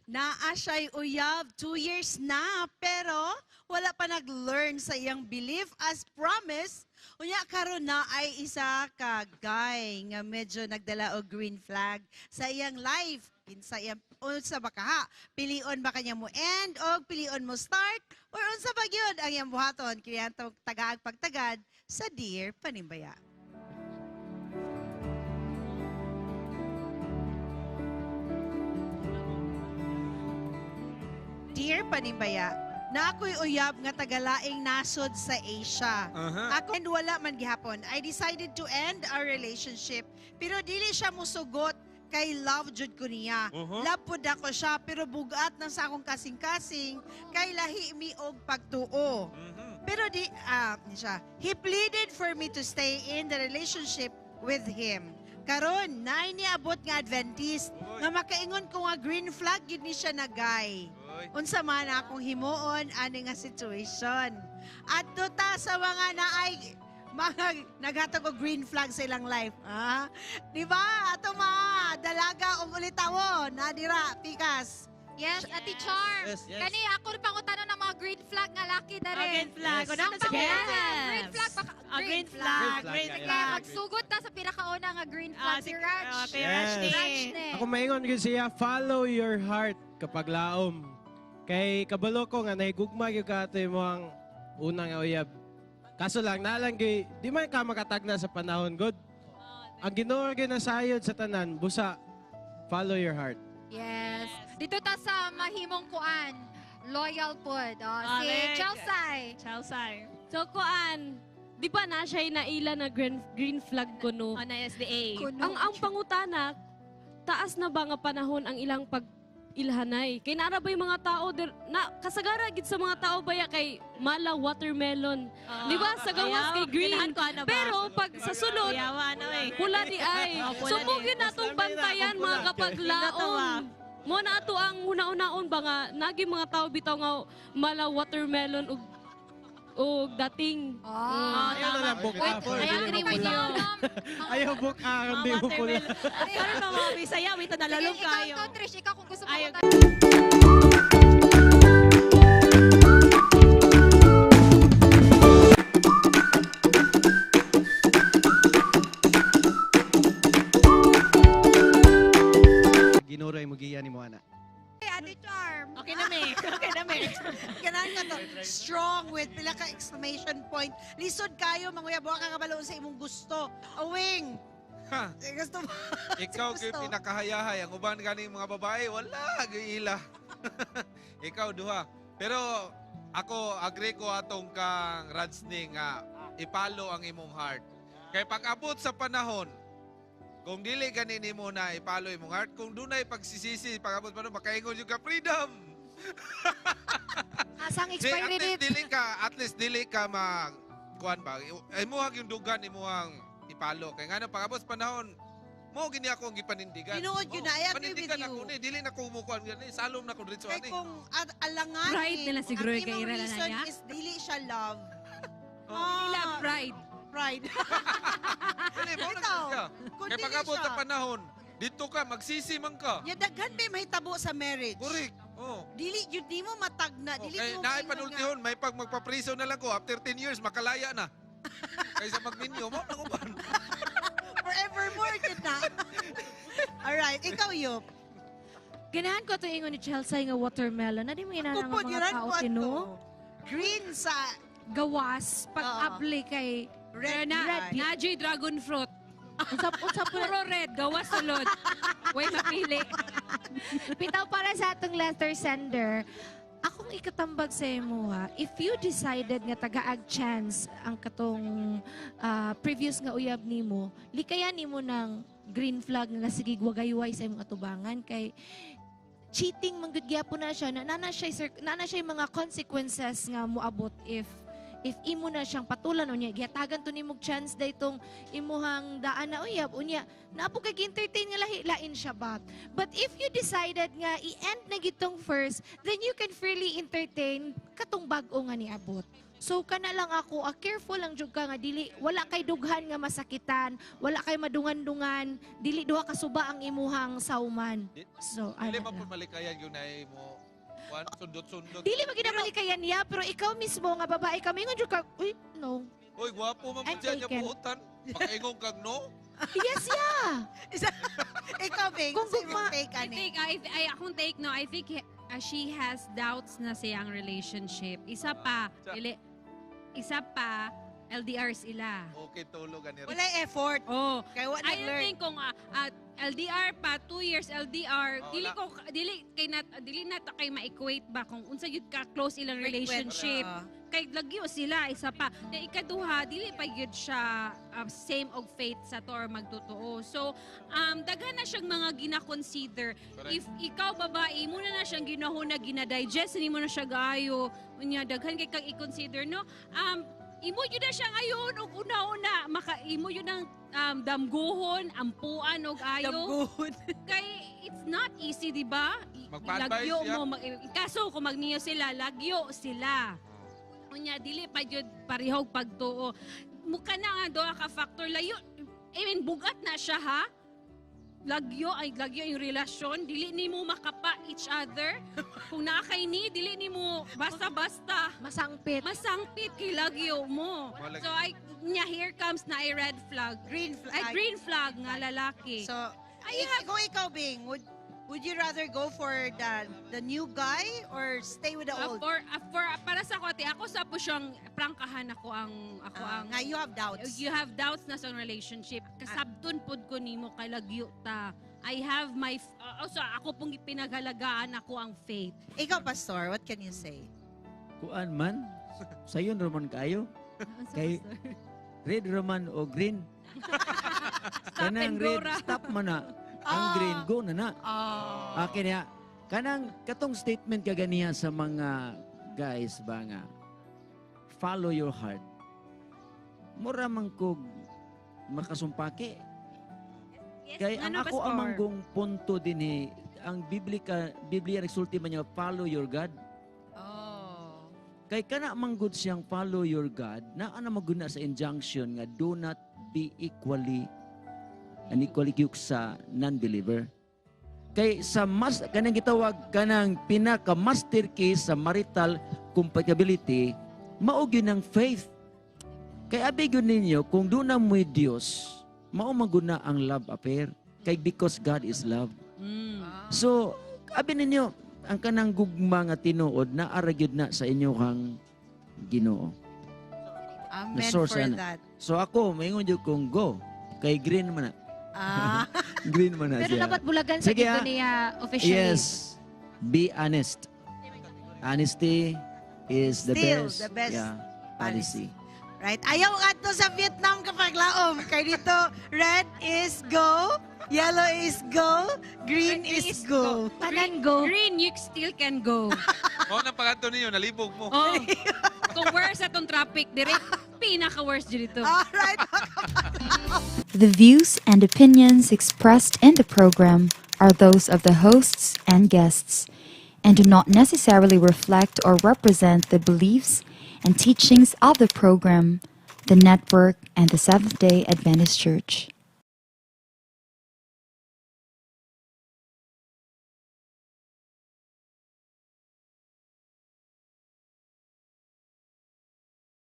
Naa siya'y uyab, 2 years na, pero wala pa nag-learn sa iyang belief as promised. Unya karon na ay isa ka guy nga medyo nagdala og green flag sa iyang life. Kinsa iyang unsa ba kaha? Pilion ba kanya mo end o pilion mo start or unsa ba gyud ang iyang buhaton kaya tagaag pagtagad sa Dear Panimbaya. Dear Panimbaya, na ako'y uyab nga tagalaing nasod sa Asia. Ako and wala man gihapon. I decided to end our relationship. Pero dili siya musugot kay love jud ko niya. Love pud ako siya pero bugat na sa akong kasing-kasing kay lahi mi og pagtuo. Pero siya. He pleaded for me to stay in the relationship with him. Karon, naay niabot nga Adventist nga makaingon ko nga green flag gid ni siya na guy. Unsa man akong himuon ani nga situation. At ta sa mga naay mga naghatag og green flag sa ilang life. Di ba? Ato dalaga og ulitawon, dira pikas. Yes, Ate Charm. Yes. Kani ako rin pangutanon ng mga green flag nga laki na rin. Green flag. Yes. Ano na sa Green flag. Green flag. Green Sige, flag. magsugod ta sa pinakauna nga green flag. Si Raj. Kay Yes. Raj ni. Raj ni. Ako maingon ko siya, follow your heart kapag laom. Kay kabalo ko nga nahigugma yung kato mo ang unang uyab. Kaso lang, nalang di man ka makatagna sa panahon, God. Ang Ginoo na sayod sa tanan, busa, follow your heart. Yes. Dito ta sa mahimong kuan. Loyal pod. Si Alex. Chelsea. Chelsea. So, kuan, di ba na siya naila na green flag ko no? On SDA. Ang pangutana, taas na ba nga panahon ang ilang pag-ilhanay? Kay nara ba yung mga tao, kasagara gid sa mga tao baya kay mala watermelon. Di ba? Sa gawas kay green. Pero pag sa sulod, Yawa na eh. pula di ay. So, mugin natong bantayan mga kapaglaon. Mo na ato ang una-unaon ba nga, naging mga tao bitaw nga mala watermelon ug dating. Ayaw na lang book up. I agree with you. Ayaw book up, hindi mo pula. Ano na mga Bisaya, wito nalalong kayo. Ikaw, Trish, ikaw kung gusto mo Ayaw kutan. Ginuray mo giya ni mo ana. Ate Charm. Okay na me. Okay na me. Ganan nga to. Strong with pila ka exclamation point. Lisod kayo, manguyabo ka kabaloon sa imong gusto. Awing. Ha, Gusto mo? ikaw kay Gusto. pinakahayahay. Ang uban ganing mga babae, wala, giila. Ikaw duha. Pero ako, agree ko atong kang Radsning nga ipalo ang imong heart. Kay pag-abot sa panahon, kung dili ganin mo na ipalo imong heart, kung dunay pagsisisi, pag-abot pa nun, makaingon yung ka freedom. Asang expiry date. At least dili ka kuan ba? Imuhag yung dugan imuhang ipalo. Kaya nga pag-abot sa panahon, mo gini ako ang gipanindigan. Tinuod yun na, I agree with Panindigan you. ako ni, dili na ko umukuan gani, salom na ko dito Kay ani. kung alangan Pride nila siguro ang kay imong Ira na reason niya. is dili siya love. Ila pride. Pride. Dili mo Ikaw, na siya. kung Kaya dili pag-abot siya. sa panahon, dito ka magsisi man ka. Ya daghan pa mahitabo sa marriage. Correct. Oh. Dili yun di mo matagna, dili Okay, mo naay maingon panultihon, may pag magpapriso na lang ko after 10 years makalaya na. Kaysa magminyo mo nang uban. forevermore yun na. Alright, ikaw Yup. Ganahan ko ito ingon ni Chelsea nga watermelon. Na di mo inanang Kupod mga yun tao ko tino. Green sa Gawas. Pag-apply kay red. Na, eye. Najay dragon fruit. usap po Puro red, gawas sulod. Way mapili. Bitaw para sa atong letter sender. Akong ikatambag sa imo ha, if you decided nga tagaag chance ang katong previous nga uyab nimo, likayan nimo ng green flag nga sige wagayway sa imong atubangan kay cheating manggagyapo na siya na nana siya yung mga consequences nga moabot if imo na siyang patulan unya gihatagan to nimog chance daytong imuhang daan na uyab unya napo kay entertain nga lain siya but if you decided nga i-end na gitong first then you can freely entertain katong bag-o nga niabot So kana lang ako, careful lang jud ka nga dili wala kay dughan nga masakitan, wala kay madungan-dungan, dili duha ka suba ang imuhang sauman. So Dili ano man po lang. malikayan yung naay mo. Kuan, sundot-sundot. Dili maginamalikayan niya, pero ikaw mismo nga babae kami nga jud ka, uy, no. Uy, gwapo man po I'm dyan niya taken. buutan. Pakaingong kag no. Yes, yeah. Ikaw, Bing, Kung sa imong gugma- take, I ani. think, akong take, no, I think she has doubts na siyang relationship. Isa pa, LDR sila. Okay, tulog ani. Wala effort. Oh, Kaya wala I learn. think kung LDR pa 2 years LDR, Oh, dili na ta kay ma-equate ba kung unsa yun ka close ilang relationship. Kay lagyo sila isa pa. Kaya ikaduha dili pa yun siya same og faith sa to or magtotoo. So daghan na siyang mga gina-consider. Correct. If ikaw babae mo na siyang ginahuna gina-digest ni mo na siya gayo. Unya daghan kay kag i-consider no. Imo yun na siya ngayon og una-una imo yun ang damguhon, ampuan og ayo. Damguhon. Kay it's not easy, di ba? Magpa-advise Lagyo siya. mo, kaso kung magniyo sila, lagyo sila. Unya dili pa jud parihog pagtuo. Muka na nga doa ka factor layo. I mean bugat na siya ha. Lagyo yung relasyon, dili nimo makapa each other. Kung naa kay ni dili nimo basta-basta Masangpit. masangpit kay lagyo mo. Walag- So here comes na a red flag. Green flag. Green flag nga lalaki. So, kung ikaw, Bing, would you rather go for the new guy or stay with the old? Para sa kote, ako sa po siyang prangkahan ako ang Nga, you have doubts. you have doubts na sa relationship. Kasabton pod ko nimo kay lagyo ta. I have my also ako pong pinaghalagaan ako ang faith. Ikaw, Pastor, what can you say? Kuan man, sayon Roman kayo. Kay red Roman o green. Kanang and go red, ra. stop man na. Ang green, go na na. Oh. Akin ya. Kanang katong statement kaganiya sa mga guys ba nga, follow your heart. Mura man kog makasumpake. Kay ang Ano, ako Pastor? amanggong punto din ang Biblia nagsulti man niya, follow your God. Oh. Kay kana manggod siyang follow your God, na ana maguna sa injunction nga do not be equally cute sa non-believer. Kay sa kanang gitawag kanang pinaka master key sa marital compatibility, mao gyud ang faith. Kay abi gyud ninyo kung do na mo'y Dios, mao maguna ang love affair. Kay because God is love. So, abi ninyo ang kanang gugma nga tinuod na ara gyud na sa inyo kang Ginoo. Amen source for ana. that. So ako maingon jud kung go kay green man na. Ah. Green man na Pero siya. dapat bulagan sa Sige, gito niya officially. Yes. Be honest. Honesty is the Still best. the best yeah, policy. policy. Right? Ayaw ato sa Vietnam kapag laom. Kaya dito, red is go, yellow is go, green is go. Tanan go. Green, you still can go. Mao nang paganto ninyo, nalibog mo. Oh. Kung worse atong traffic, direct pinaka-worse dito. Alright. The views and opinions expressed in the program are those of the hosts and guests and do not necessarily reflect or represent the beliefs and teachings of the program, the network, and the Seventh-day Adventist Church.